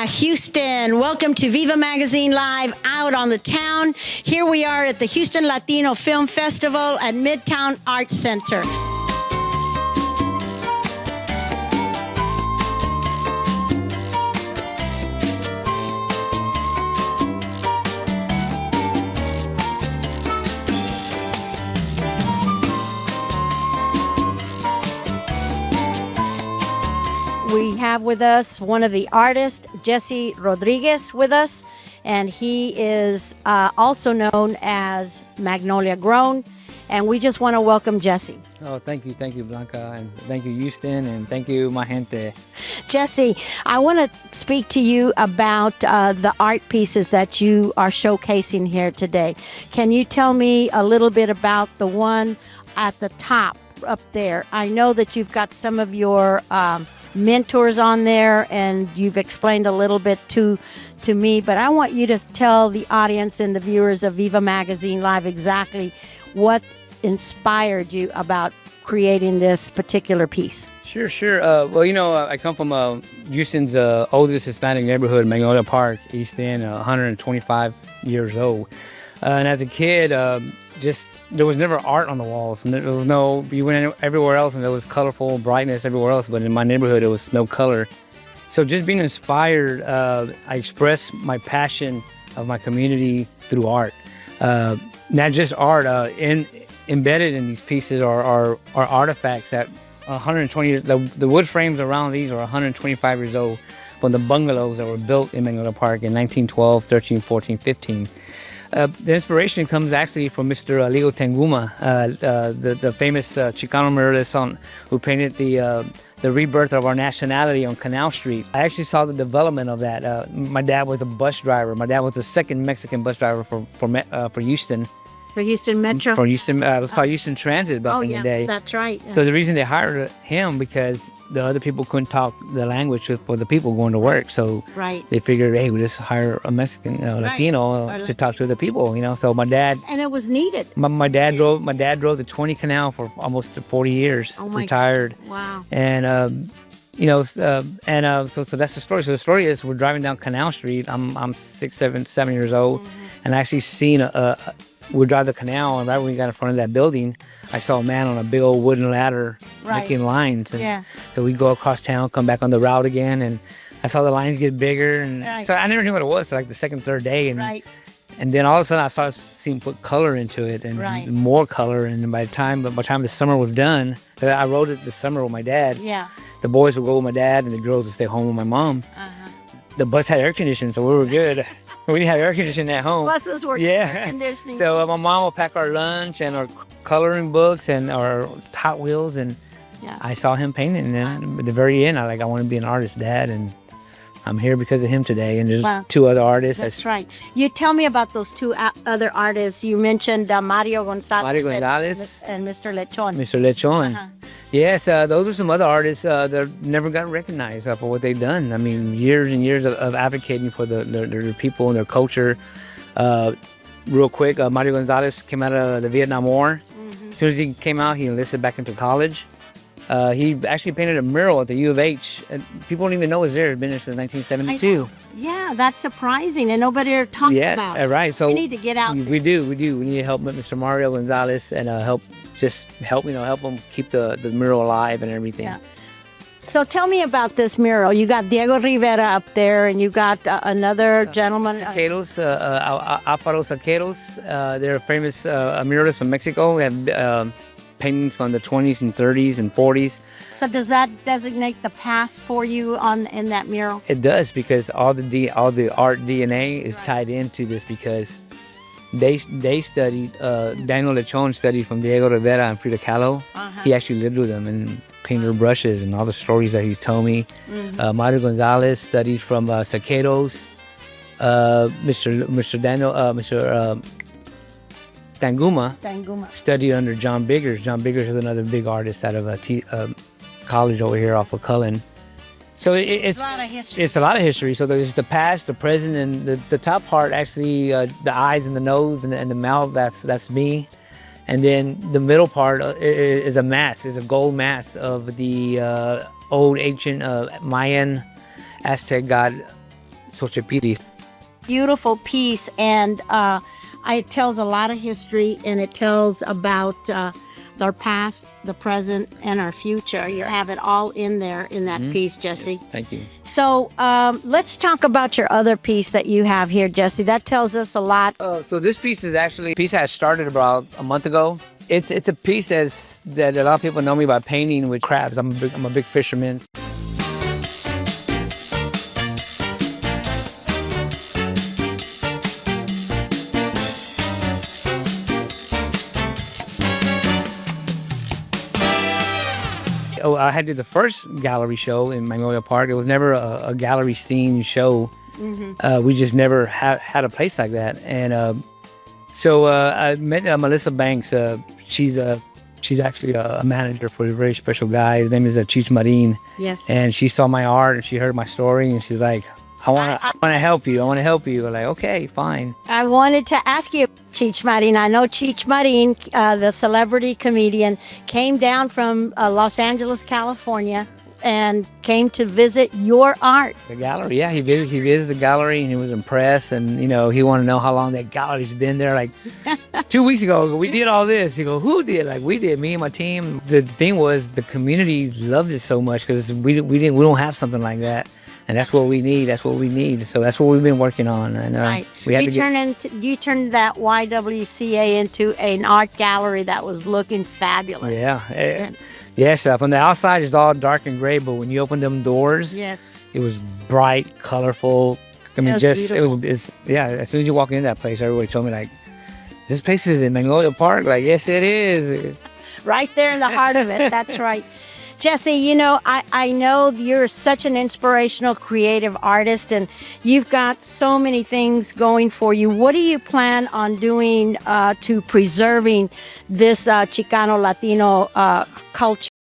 Houston. Welcome to Viva Magazine Live out on the town. Here we are at the Houston Latino Film Festival at Midtown Arts Center. We have with us one of the artists, Jesse Rodriguez, with us, and he is also known as Magnolia Grown, and we just want to welcome Jesse. Oh, thank you, Blanca, and thank you, Houston, and thank you, my gente. Jesse, I want to speak to you about the art pieces that you are showcasing here today. Can you tell me a little bit about the one at the top up there? I know that you've got some of your mentors on there, and you've explained a little bit to me, but I want you to tell the audience and the viewers of Viva Magazine Live exactly what inspired you about creating this particular piece. Sure. Well, you know, I come from Houston's oldest Hispanic neighborhood, Magnolia Park, East End, 125 years old. And as a kid, there was never art on the walls, and there was no, you went everywhere else and there was colorful brightness everywhere else, but in my neighborhood there was no color. So just being inspired, I express my passion of my community through art. Not just art, embedded in these pieces are artifacts that 120 years, the wood frames around these are 125 years old from the bungalows that were built in Magnolia Park in 1912, 13, 14, 15. The inspiration comes actually from Mr. Ligo Tanguma, the famous Chicano muralist who painted the rebirth of our nationality on Canal Street. I actually saw the development of that. My dad was a bus driver. My dad was the second Mexican bus driver for Houston. For Houston Metro? For Houston, it was called Houston Transit back in the day. That's right. So the reason they hired him because the other people couldn't talk the language for the people going to work. So they figured, hey, we'll just hire a Mexican, Latino to talk to the people, you know. So my dad... And it was needed. My dad drove the 20 Canal for almost 40 years, retired. Wow. And, so that's the story. So the story is we're driving down Canal Street. I'm 6, 7 years old. And I actually seen we drive the canal, and right when we got in front of that building, I saw a man on a big old wooden ladder making lines. And so we go across town, come back on the route again, and I saw the lines get bigger. And so I never knew what it was till like the second, third day. And then all of a sudden I started seeing put color into it and more color. And by the time the summer was done, I wrote it this summer with my dad. The boys would go with my dad, and the girls would stay home with my mom. The bus had air conditioning, so we were good. We didn't have air conditioning at home. Buses were air conditioning. So my mom will pack our lunch and our coloring books and our Hot Wheels, and I saw him painting. And then at the very end, I want to be an artist, Dad, and I'm here because of him today. And there's two other artists. That's right. You tell me about those two other artists. You mentioned Mario Gonzalez and Mr. Lechon. Mr. Lechon. Yes, those are some other artists that never got recognized for what they've done. I mean, years and years of advocating for their people and their culture. Real quick, Mario Gonzalez came out of the Vietnam War. As soon as he came out, he enlisted back into college. He actually painted a mural at the U of H. And people don't even know it's there. It's been there since 1972. Yeah, that's surprising, and nobody ever talks about it. Right. So we need to get out there. We do. We need to help Mr. Mario Gonzalez and help him keep the mural alive and everything. Yeah. So tell me about this mural. You got Diego Rivera up there, and you got another gentleman. Saqueros, Alfaro Saqueros. They're famous muralists from Mexico. They have paintings from the 20s and 30s and 40s. So does that designate the past for you in that mural? It does, because all the art DNA is tied into this, because they studied, Daniel Lechon studied from Diego Rivera and Frida Kahlo. He actually lived with them and cleaned their brushes and all the stories that he's told me. Mario Gonzalez studied from Saqueros. Mr. Tanguma studied under John Biggers. John Biggers is another big artist out of college over here off of Cullen. So it's a lot of history. It's a lot of history. So there's the past, the present, and the top part, actually, the eyes and the nose and the mouth, that's me. And then the middle part is a mask, is a gold mask of the old ancient Mayan Aztec god Xochipilli. Beautiful piece, and it tells a lot of history, and it tells about our past, the present, and our future. You have it all in there in that piece, Jesse. Yes, thank you. So let's talk about your other piece that you have here, Jesse. That tells us a lot. So this piece is actually a piece I started about a month ago. It's a piece that a lot of people know me by painting with crabs. I'm a big fisherman. Oh, I had did the first gallery show in Magnolia Park. It was never a gallery scene show. We just never had a place like that. And so I met Melissa Banks. She's actually a manager for a very special guy. His name is Cheech Marin. Yes. And she saw my art and she heard my story and she's like, I want to help you. I want to help you. I'm like, okay, fine. I wanted to ask you, Cheech Marin. I know Cheech Marin, the celebrity comedian, came down from Los Angeles, California, and came to visit your art. The gallery, yeah, he visited the gallery and he was impressed, and he wanted to know how long that gallery's been there. Like 2 weeks ago, we did all this. He go, who did? Like we did, me and my team. The thing was, the community loved it so much because we don't have something like that. And that's what we need. That's what we need. So that's what we've been working on. And right. we had you turned that YWCA into an art gallery that was looking fabulous. Yeah. Yes. From the outside, it's all dark and gray, but when you open them doors, yes, it was bright, colorful. I mean, beautiful. As soon as you walk into that place, everybody told me like, this place is in Magnolia Park. Like, yes, it is. Right there in the heart of it. That's right. Jesse, I know you're such an inspirational, creative artist, and you've got so many things going for you. What do you plan on doing to preserving this Chicano Latino culture